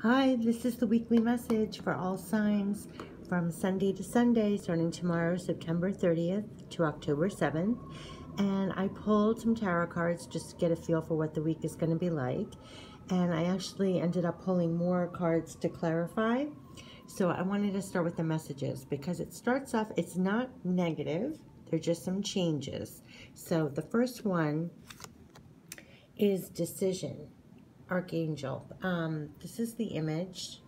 Hi, this is the weekly message for all signs from Sunday to Sunday, starting tomorrow, September 30th to October 7th. And I pulled some tarot cards just to get a feel for what the week is going to be like. And I actually ended up pulling more cards to clarify. So I wanted to start with the messages because it starts off, it's not negative, they're just some changes. So the first one is decision. Archangel. This is the image.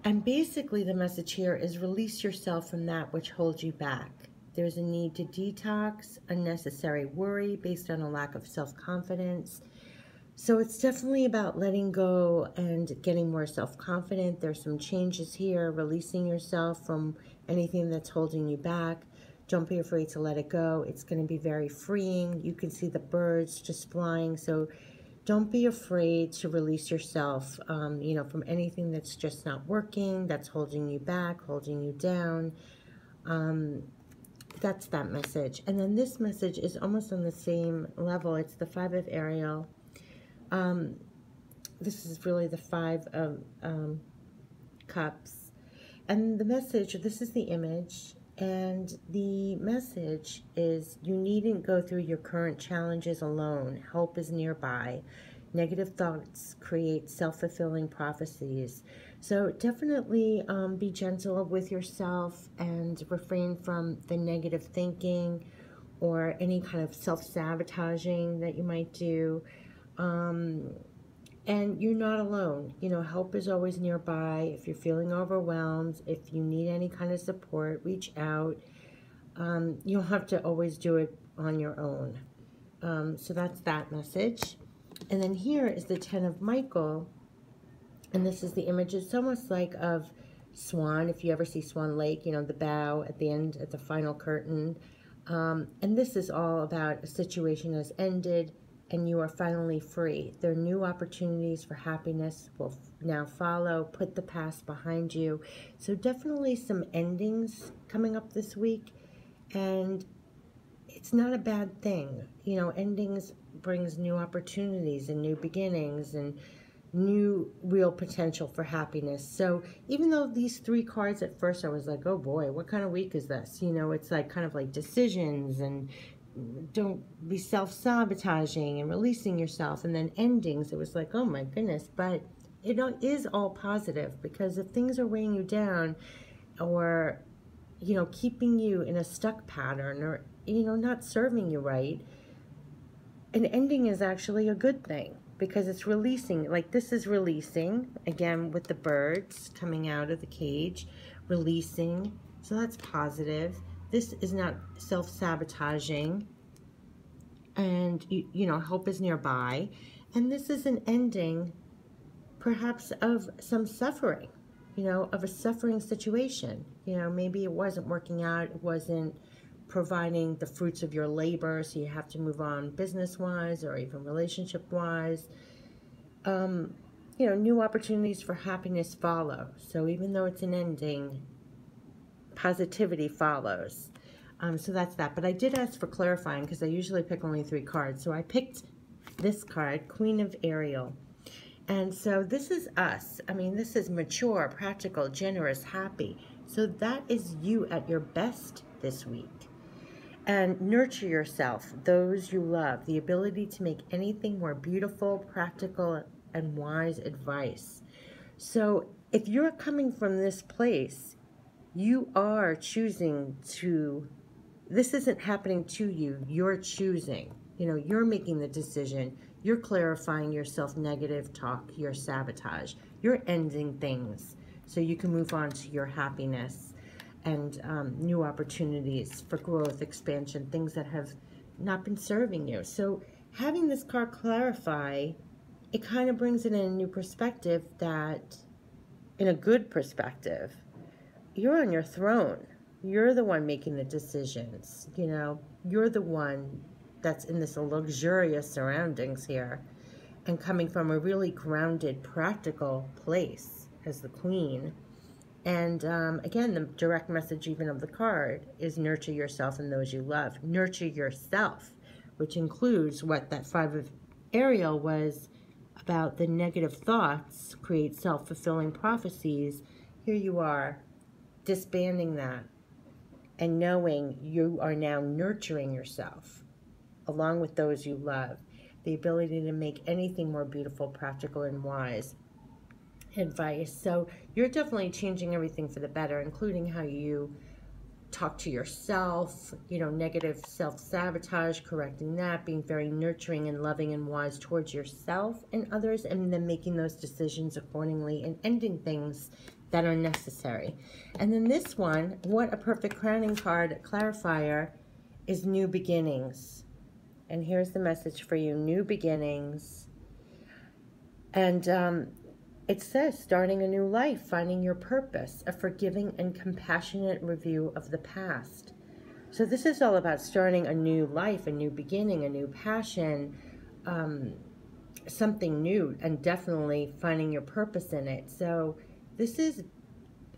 And basically the message here is release yourself from that which holds you back. There's a need to detox unnecessary worry based on a lack of self-confidence. So it's definitely about letting go and getting more self-confident. There's some changes here, releasing yourself from anything that's holding you back. Don't be afraid to let it go. It's going to be very freeing. You can see the birds just flying. So don't be afraid to release yourself, from anything that's just not working, that's holding you back, holding you down. That's that message. And then this message is almost on the same level. It's the Five of Ariel. This is really the Five of Cups. And the message, this is the image. And the message is you needn't go through your current challenges alone. Help is nearby. Negative thoughts create self-fulfilling prophecies. So definitely be gentle with yourself and refrain from the negative thinking or any kind of self-sabotaging that you might do. And you're not alone. Help is always nearby. If you're feeling overwhelmed, if you need any kind of support, reach out. You don't have to always do it on your own. So that's that message. And then here is the Ten of Michael. And this is the image. It's almost like of Swan. If you ever see Swan Lake, the bow at the end, at the final curtain. And this is all about a situation has ended and you are finally free. There are new opportunities for happiness will now follow. Put the past behind you. So definitely some endings coming up this week. And it's not a bad thing. Endings brings new opportunities and new beginnings and new real potential for happiness. So even though these three cards at first I was like, oh boy, what kind of week is this? It's like kind of like decisions and don't be self-sabotaging and releasing yourself, and then endings, it was like, oh my goodness. But it is all positive, because if things are weighing you down or keeping you in a stuck pattern or not serving you right, an ending is actually a good thing, because it's releasing. Like this is releasing, again with the birds coming out of the cage, releasing. So that's positive. This is not self-sabotaging, and help is nearby. And this is an ending perhaps of some suffering, of a suffering situation. Maybe it wasn't working out, it wasn't providing the fruits of your labor, so you have to move on business-wise or even relationship-wise. New opportunities for happiness follow. So even though it's an ending, positivity follows. So that's that. But I did ask for clarifying, because I usually pick only 3 cards. So I picked this card, Queen of Ariel. And so this is us. This is mature, practical, generous, happy. So that is you at your best this week. And nurture yourself, those you love, the ability to make anything more beautiful, practical, and wise advice. So if you're coming from this place, you are choosing to, this isn't happening to you, you're choosing. You're making the decision. You're clarifying your self-negative talk, your sabotage. You're ending things so you can move on to your happiness and new opportunities for growth, expansion, things that have not been serving you. So having this card clarify, it kind of brings it in a new perspective, that in a good perspective, you're on your throne. You're the one making the decisions. You're the one that's in this luxurious surroundings here, and coming from a really grounded, practical place as the Queen. And again, the direct message even of the card is nurture yourself and those you love. Nurture yourself, which includes what that Five of Ariel was, about the negative thoughts create self-fulfilling prophecies, here you are disbanding that and knowing you are now nurturing yourself along with those you love. The ability to make anything more beautiful, practical, and wise advice. So you're definitely changing everything for the better, including how you talk to yourself, you know, negative self-sabotage, correcting that, being very nurturing and loving and wise towards yourself and others, and then making those decisions accordingly and ending things that are necessary. And then this one, what a perfect crowning card, clarifier, is new beginnings. And here's the message for you, new beginnings. And it says, starting a new life, finding your purpose, a forgiving and compassionate review of the past. So this is all about starting a new life, a new beginning, a new passion, something new, and definitely finding your purpose in it. So this is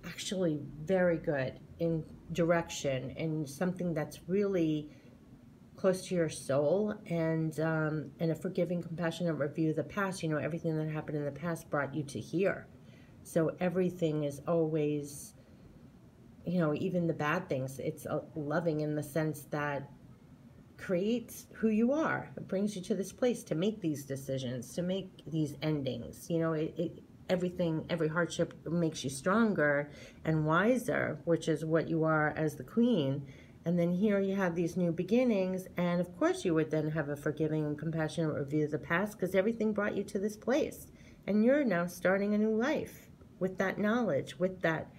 actually very good in direction and something that's really close to your soul, and a forgiving, compassionate review of the past. You know, everything that happened in the past brought you to here. So everything is always, you know, even the bad things, it's loving in the sense that creates who you are. It brings you to this place to make these decisions, to make these endings. You know, everything, every hardship makes you stronger and wiser, which is what you are as the queen. And then here you have these new beginnings, and of course you would then have a forgiving and compassionate review of the past, because everything brought you to this place. And you're now starting a new life with that knowledge, with that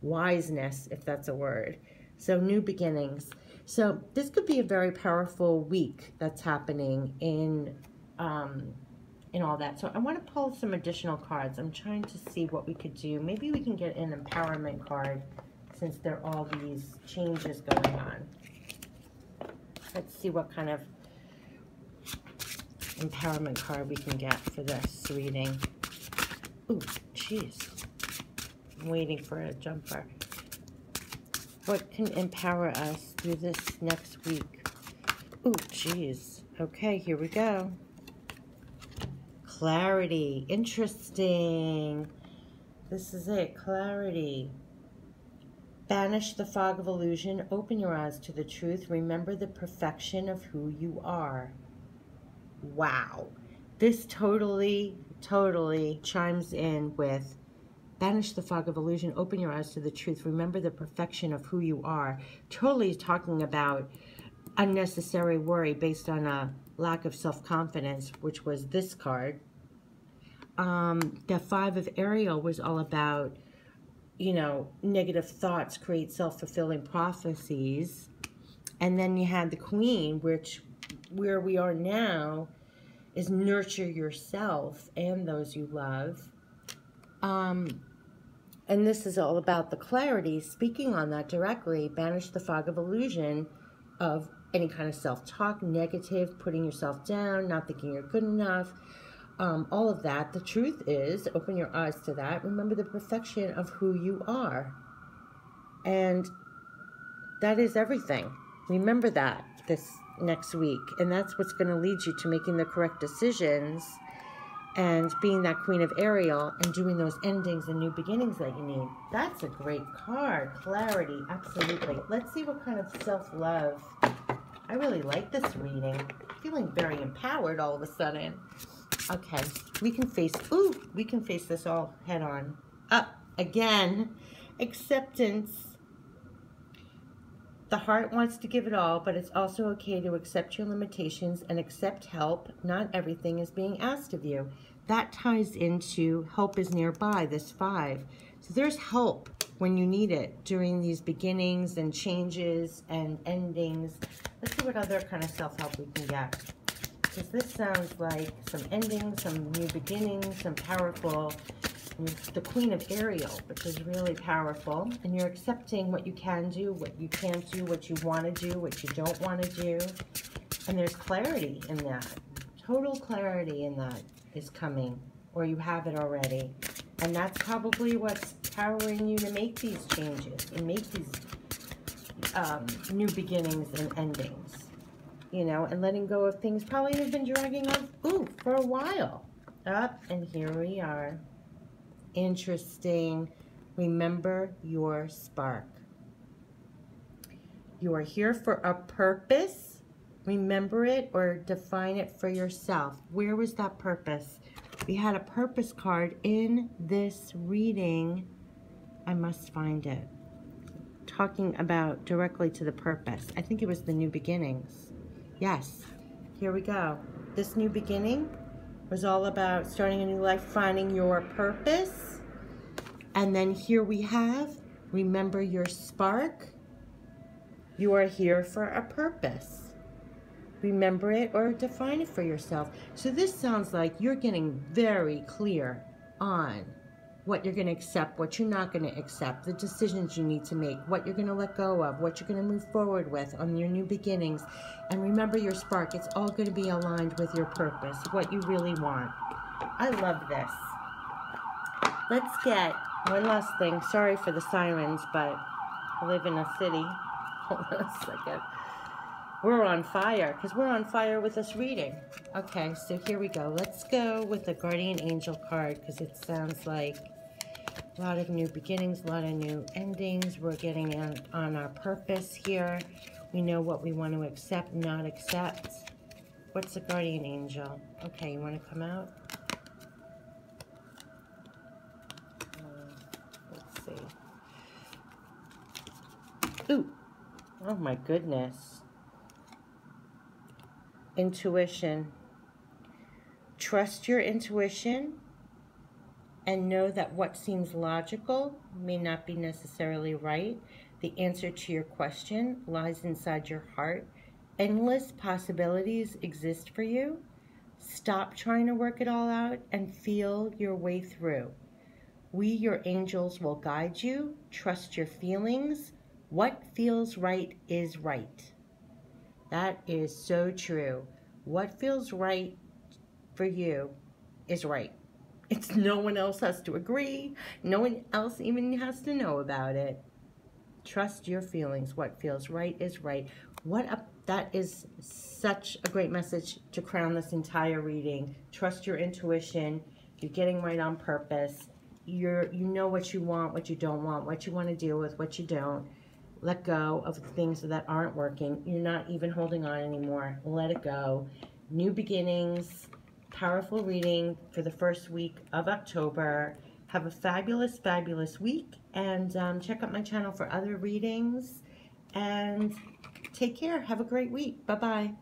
wiseness, if that's a word. So new beginnings. So this could be a very powerful week that's happening in all that. So I want to pull some additional cards. I'm trying to see what we could do. Maybe we can get an empowerment card, since there are all these changes going on. Let's see what kind of empowerment card we can get for this reading. Ooh, jeez. I'm waiting for a jumper. What can empower us through this next week? Ooh, jeez. Okay, here we go. Clarity. Interesting. This is it. Clarity. Banish the fog of illusion, open your eyes to the truth, remember the perfection of who you are. Wow. This totally chimes in with banish the fog of illusion, open your eyes to the truth, remember the perfection of who you are. Totally talking about unnecessary worry based on a lack of self-confidence, which was this card. The Five of Ariel was all about, you know, negative thoughts create self-fulfilling prophecies. And then you had the Queen, which where we are now is nurture yourself and those you love. And this is all about the clarity, speaking on that directly. Banish the fog of illusion of any kind of self-talk, negative, putting yourself down, not thinking you're good enough. All of that. The truth is, open your eyes to that. Remember the perfection of who you are. And that is everything. Remember that this next week. And that's what's going to lead you to making the correct decisions and being that Queen of Ariel and doing those endings and new beginnings that you need. That's a great card. Clarity. Absolutely. Let's see what kind of self-love. I really like this reading. Feeling very empowered all of a sudden. Okay, we can face this all head on. Up again, acceptance. The heart wants to give it all, but it's also okay to accept your limitations and accept help. Not everything is being asked of you. That ties into help is nearby, this 5. So there's help when you need it during these beginnings and changes and endings. Let's see what other kind of self-help we can get. Because this sounds like some endings, some new beginnings, some powerful, the Queen of Ariel, which is really powerful. And you're accepting what you can do, what you can't do, what you want to do, what you don't want to do. And there's clarity in that. Total clarity in that is coming, or you have it already. And that's probably what's powering you to make these changes and make these new beginnings and endings. You know, and letting go of things probably have been dragging on for a while. Up, and here we are. Interesting. Remember your spark. You are here for a purpose. Remember it or define it for yourself. Where was that purpose? We had a purpose card in this reading. I must find it. Talking about directly to the purpose. I think it was the new beginnings. Yes, here we go. This new beginning was all about starting a new life, finding your purpose. And then here we have, remember your spark. You are here for a purpose. Remember it or define it for yourself. So this sounds like you're getting very clear on what you're going to accept, what you're not going to accept, the decisions you need to make, what you're going to let go of, what you're going to move forward with on your new beginnings. And remember your spark. It's all going to be aligned with your purpose, what you really want. I love this. Let's get one last thing. Sorry for the sirens, but I live in a city. Hold on a second. We're on fire, because we're on fire with this reading. Okay, so here we go. Let's go with the Guardian Angel card, because it sounds like a lot of new beginnings, a lot of new endings. We're getting on our purpose here. We know what we want to accept, not accept. What's the Guardian Angel? Okay, you want to come out? Let's see. Ooh, oh my goodness. Intuition. Trust your intuition and know that what seems logical may not be necessarily right. The answer to your question lies inside your heart. Endless possibilities exist for you. Stop trying to work it all out and feel your way through. We, your angels, will guide you. Trust your feelings. What feels right is right. That is so true. What feels right for you is right. It's no one else has to agree. No one else even has to know about it. Trust your feelings. What feels right is right. That is such a great message to crown this entire reading. Trust your intuition. You're getting right on purpose. You know what you want, what you don't want, what you want to deal with, what you don't. Let go of the things that aren't working. You're not even holding on anymore. Let it go. New beginnings. Powerful reading for the first week of October. Have a fabulous, fabulous week. And check out my channel for other readings. And take care. Have a great week. Bye-bye.